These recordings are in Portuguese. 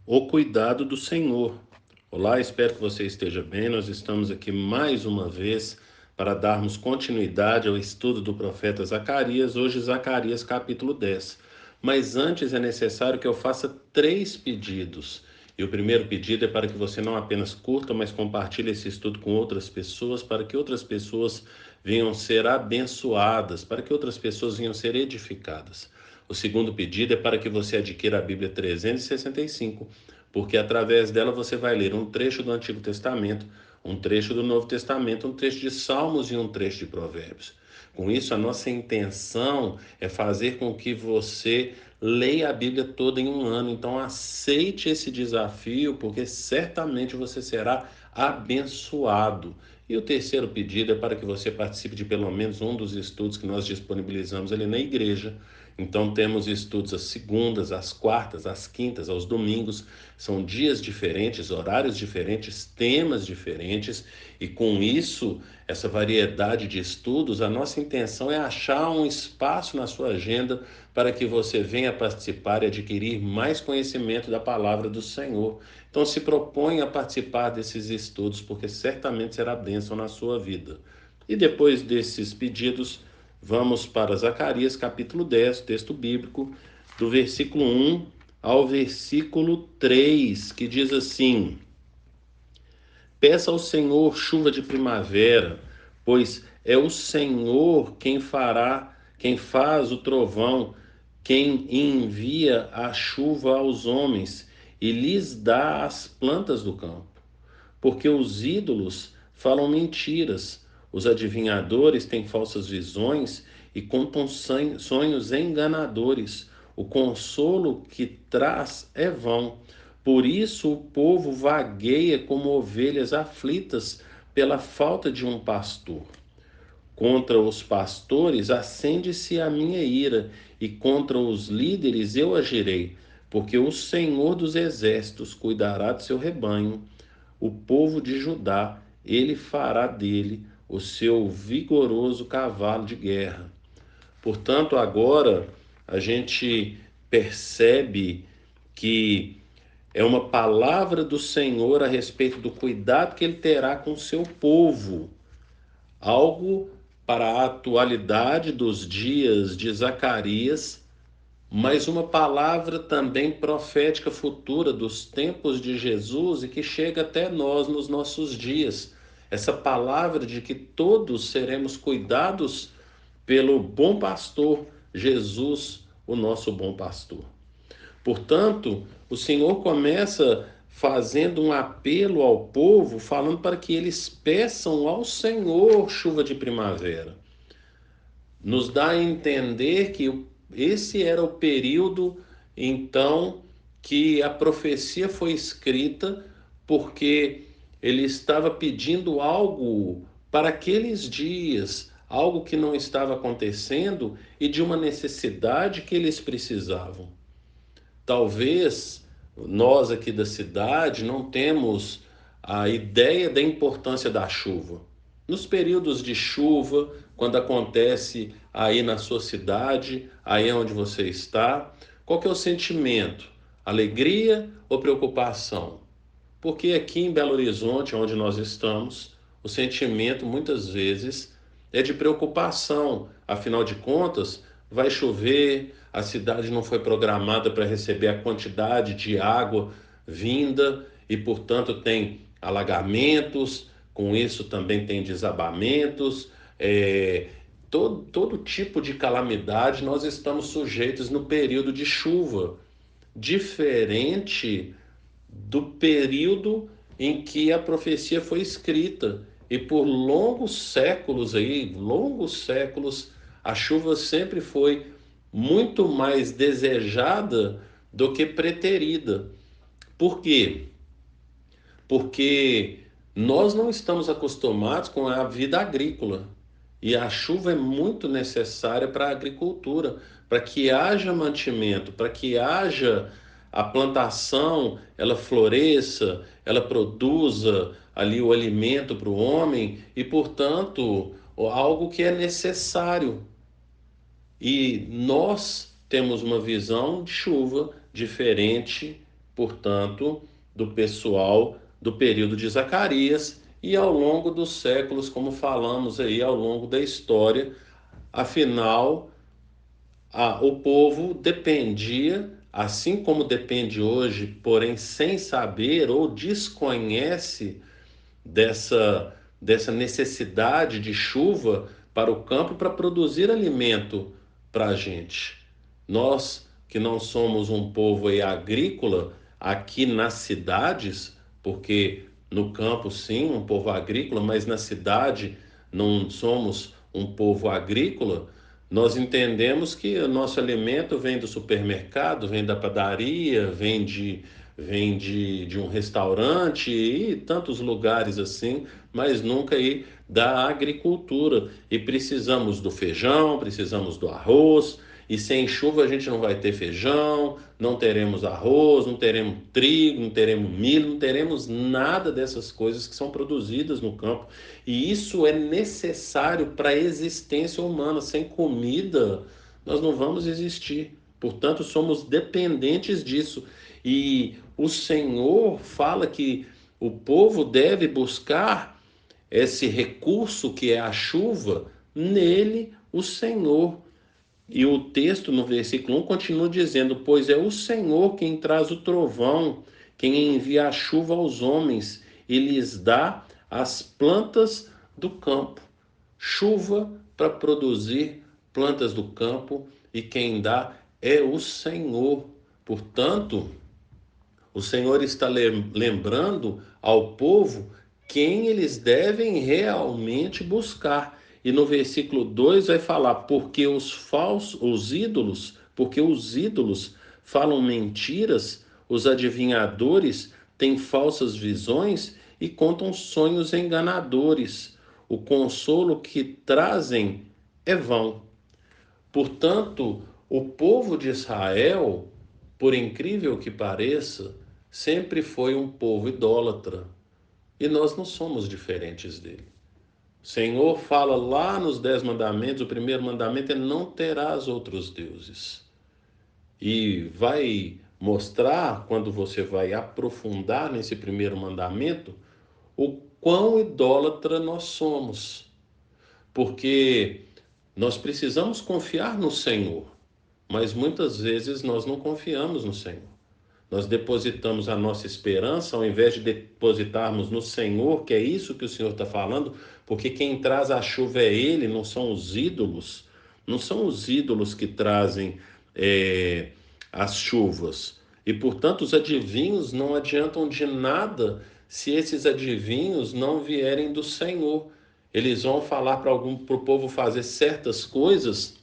O cuidado do Senhor. Olá, espero que você esteja bem. Nós estamos aqui mais uma vez para darmos continuidade ao estudo do profeta Zacarias, hoje Zacarias capítulo 10. Mas antes é necessário que eu faça 3 pedidos. E o primeiro pedido é para que você não apenas curta, mas compartilhe esse estudo com outras pessoas, para que outras pessoas venham ser abençoadas, para que outras pessoas venham ser edificadas. O segundo pedido é para que você adquira a Bíblia 365, porque através dela você vai ler um trecho do Antigo Testamento, um trecho do Novo Testamento, um trecho de Salmos e um trecho de Provérbios. Com isso, a nossa intenção é fazer com que você leia a Bíblia toda em um ano. Então, aceite esse desafio, porque certamente você será abençoado. E o terceiro pedido é para que você participe de pelo menos um dos estudos que nós disponibilizamos ali na igreja. Então temos estudos às segundas, às quartas, às quintas, aos domingos. São dias diferentes, horários diferentes, temas diferentes. E com isso, essa variedade de estudos, a nossa intenção é achar um espaço na sua agenda para que você venha participar e adquirir mais conhecimento da palavra do Senhor. Então se propõe a participar desses estudos, porque certamente será bênção na sua vida. E depois desses pedidos, vamos para Zacarias capítulo 10, texto bíblico, do versículo 1 ao versículo 3, que diz assim: Peça ao Senhor chuva de primavera, pois é o Senhor quem faz o trovão, quem envia a chuva aos homens e lhes dá as plantas do campo. Porque os ídolos falam mentiras, os adivinhadores têm falsas visões e contam sonhos enganadores. O consolo que traz é vão. Por isso o povo vagueia como ovelhas aflitas pela falta de um pastor. Contra os pastores acende-se a minha ira, e contra os líderes eu agirei, porque o Senhor dos exércitos cuidará do seu rebanho, o povo de Judá, ele fará dele o seu vigoroso cavalo de guerra. Portanto, agora a gente percebe que é uma palavra do Senhor a respeito do cuidado que ele terá com o seu povo, algo para a atualidade dos dias de Zacarias, mas uma palavra também profética futura dos tempos de Jesus e que chega até nós nos nossos dias. Essa palavra de que todos seremos cuidados pelo bom pastor, Jesus, o nosso bom pastor. Portanto, o Senhor começa fazendo um apelo ao povo, falando para que eles peçam ao Senhor chuva de primavera. Nos dá a entender que esse era o período, então, que a profecia foi escrita, porque ele estava pedindo algo para aqueles dias, algo que não estava acontecendo e de uma necessidade que eles precisavam. Talvez nós aqui da cidade não temos a ideia da importância da chuva. Nos períodos de chuva, quando acontece aí na sua cidade, aí onde você está, qual que é o sentimento? Alegria ou preocupação? Porque aqui em Belo Horizonte, onde nós estamos, o sentimento muitas vezes é de preocupação. Afinal de contas, vai chover, a cidade não foi programada para receber a quantidade de água vinda e, portanto, tem alagamentos, com isso também tem desabamentos, todo tipo de calamidade nós estamos sujeitos no período de chuva, diferente do período em que a profecia foi escrita. E por longos séculos, a chuva sempre foi muito mais desejada do que preterida. Por quê? Porque nós não estamos acostumados com a vida agrícola. E a chuva é muito necessária para a agricultura, para que haja mantimento, para que haja a plantação, ela floresça, ela produza ali o alimento para o homem e, portanto, algo que é necessário. E nós temos uma visão de chuva diferente portanto, do pessoal do período de Zacarias e ao longo dos séculos, como falamos aí, ao longo da história. Afinal, o povo dependia, assim como depende hoje, porém sem saber ou desconhece dessa necessidade de chuva para o campo para produzir alimento para a gente. Nós que não somos um povo aí agrícola aqui nas cidades, porque no campo sim, um povo agrícola, mas na cidade não somos um povo agrícola, nós entendemos que o nosso alimento vem do supermercado, vem da padaria, vem de um restaurante e tantos lugares assim, mas nunca aí da agricultura. E precisamos do feijão, precisamos do arroz, e sem chuva a gente não vai ter feijão, não teremos arroz, não teremos trigo, não teremos milho, não teremos nada dessas coisas que são produzidas no campo. E isso é necessário para a existência humana. Sem comida, nós não vamos existir. Portanto, somos dependentes disso. E o Senhor fala que o povo deve buscar esse recurso que é a chuva nele, o Senhor. E o texto no versículo 1 continua dizendo: Pois é o Senhor quem traz o trovão, quem envia a chuva aos homens e lhes dá as plantas do campo. Chuva para produzir plantas do campo, e quem dá é o Senhor. Portanto, o Senhor está lembrando ao povo quem eles devem realmente buscar. E no versículo 2 vai falar: porque os ídolos falam mentiras, os adivinhadores têm falsas visões e contam sonhos enganadores. O consolo que trazem é vão. Portanto, o povo de Israel, por incrível que pareça, sempre foi um povo idólatra. E nós não somos diferentes dele. O Senhor fala lá nos 10 mandamentos, o primeiro mandamento é: não terás outros deuses. E vai mostrar, quando você vai aprofundar nesse primeiro mandamento, o quão idólatra nós somos. Porque nós precisamos confiar no Senhor, mas muitas vezes nós não confiamos no Senhor. Nós depositamos a nossa esperança, ao invés de depositarmos no Senhor, que é isso que o Senhor está falando, porque quem traz a chuva é Ele, não são os ídolos. Não são os ídolos que trazem as chuvas. E, portanto, os adivinhos não adiantam de nada se esses adivinhos não vierem do Senhor. Eles vão falar para o povo fazer certas coisas,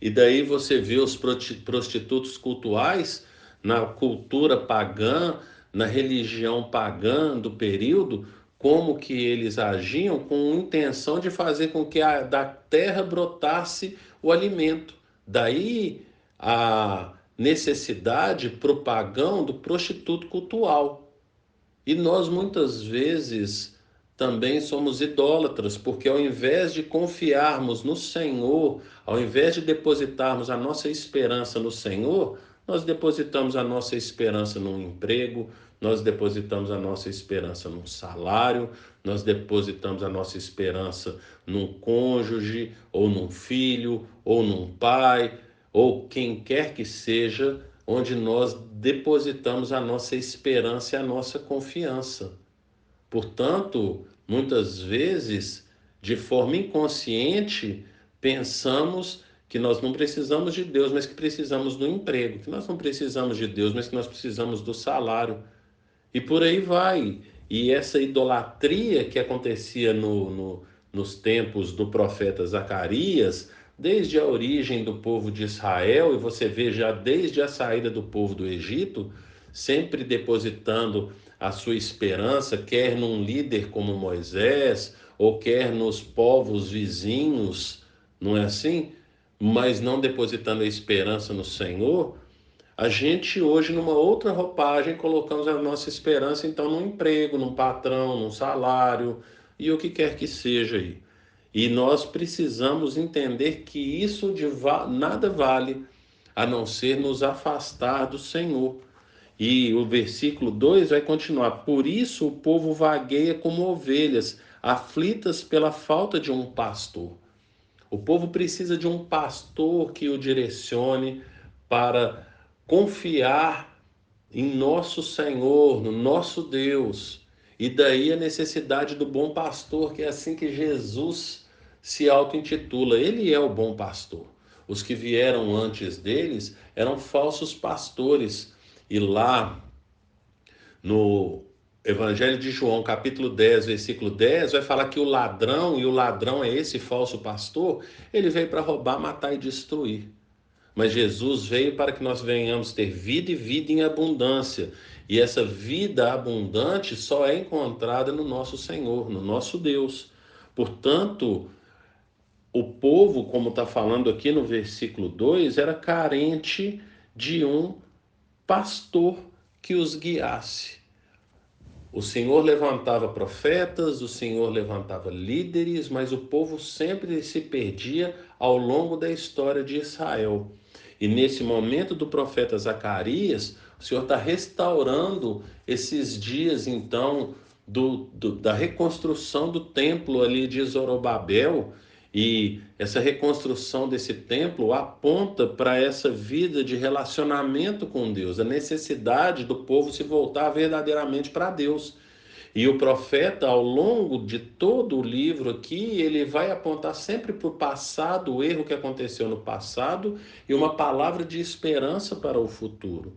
e daí você vê os prostitutos cultuais na cultura pagã, na religião pagã do período, como que eles agiam com a intenção de fazer com que da terra brotasse o alimento. Daí a necessidade pro pagão do prostituto cultual. E nós muitas vezes também somos idólatras, porque ao invés de confiarmos no Senhor, ao invés de depositarmos a nossa esperança no Senhor, nós depositamos a nossa esperança num emprego, nós depositamos a nossa esperança num salário, nós depositamos a nossa esperança num cônjuge, ou num filho, ou num pai, ou quem quer que seja, onde nós depositamos a nossa esperança e a nossa confiança. Portanto, muitas vezes, de forma inconsciente, pensamos que nós não precisamos de Deus, mas que precisamos do emprego, que nós não precisamos de Deus, mas que nós precisamos do salário. E por aí vai. E essa idolatria que acontecia nos tempos do profeta Zacarias, desde a origem do povo de Israel, e você vê já desde a saída do povo do Egito, sempre depositando a sua esperança, quer num líder como Moisés, ou quer nos povos vizinhos, não é assim? Mas não depositando a esperança no Senhor. A gente hoje, numa outra roupagem, colocamos a nossa esperança então num emprego, num patrão, num salário e o que quer que seja aí. E nós precisamos entender que isso nada vale a não ser nos afastar do Senhor. E o versículo 2 vai continuar: por isso o povo vagueia como ovelhas, aflitas pela falta de um pastor. O povo precisa de um pastor que o direcione para confiar em nosso Senhor, no nosso Deus. E daí a necessidade do bom pastor, que é assim que Jesus se auto-intitula. Ele é o bom pastor. Os que vieram antes deles eram falsos pastores. E lá no Evangelho de João, capítulo 10, versículo 10, vai falar que o ladrão, e o ladrão é esse falso pastor, ele veio para roubar, matar e destruir. Mas Jesus veio para que nós venhamos ter vida e vida em abundância. E essa vida abundante só é encontrada no nosso Senhor, no nosso Deus. Portanto, o povo, como está falando aqui no versículo 2, era carente de um pastor que os guiasse. O Senhor levantava profetas, o Senhor levantava líderes, mas o povo sempre se perdia ao longo da história de Israel. E nesse momento do profeta Zacarias, o Senhor está restaurando esses dias, então, da reconstrução do templo ali de Zorobabel. E essa reconstrução desse templo aponta para essa vida de relacionamento com Deus, a necessidade do povo se voltar verdadeiramente para Deus. E o profeta, ao longo de todo o livro aqui, ele vai apontar sempre para o passado, o erro que aconteceu no passado, e uma palavra de esperança para o futuro.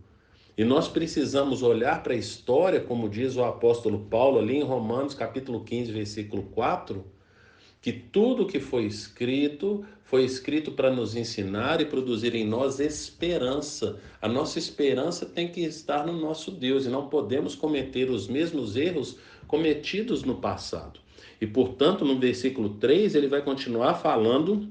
E nós precisamos olhar para a história, como diz o apóstolo Paulo ali em Romanos capítulo 15, versículo 4, que tudo que foi escrito para nos ensinar e produzir em nós esperança. A nossa esperança tem que estar no nosso Deus e não podemos cometer os mesmos erros cometidos no passado. E, portanto, no versículo 3, ele vai continuar falando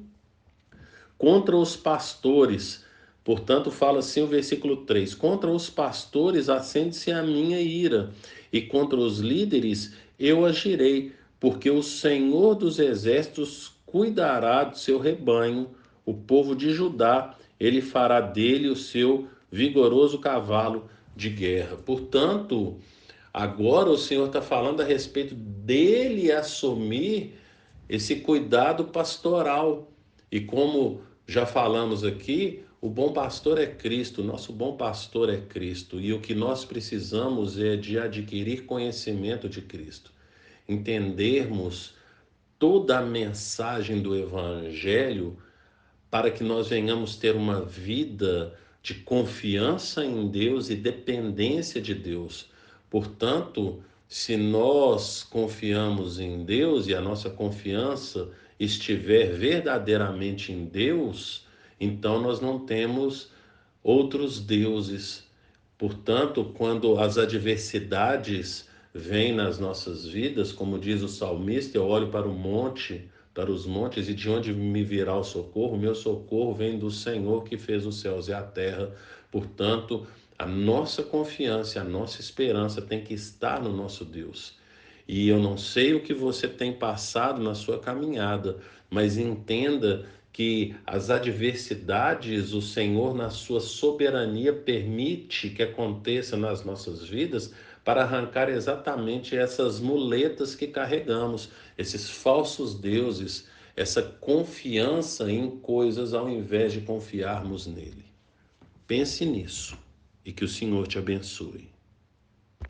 contra os pastores. Portanto, fala assim o versículo 3: contra os pastores acende-se a minha ira, e contra os líderes eu agirei, porque o Senhor dos exércitos cuidará do seu rebanho, o povo de Judá, ele fará dele o seu vigoroso cavalo de guerra. Portanto, agora o Senhor está falando a respeito dele assumir esse cuidado pastoral. E como já falamos aqui, o bom pastor é Cristo, nosso bom pastor é Cristo. E o que nós precisamos é de adquirir conhecimento de Cristo, entendermos toda a mensagem do Evangelho para que nós venhamos ter uma vida de confiança em Deus e dependência de Deus. Portanto, se nós confiamos em Deus e a nossa confiança estiver verdadeiramente em Deus, então nós não temos outros deuses. Portanto, quando as adversidades vêm nas nossas vidas, como diz o salmista, eu olho para o monte, para os montes, e de onde me virá o socorro? Meu socorro vem do Senhor que fez os céus e a terra. Portanto, a nossa confiança, a nossa esperança tem que estar no nosso Deus. E eu não sei o que você tem passado na sua caminhada, mas entenda que as adversidades, o Senhor, na sua soberania, permite que aconteça nas nossas vidas para arrancar exatamente essas muletas que carregamos, esses falsos deuses, essa confiança em coisas ao invés de confiarmos nele. Pense nisso e que o Senhor te abençoe.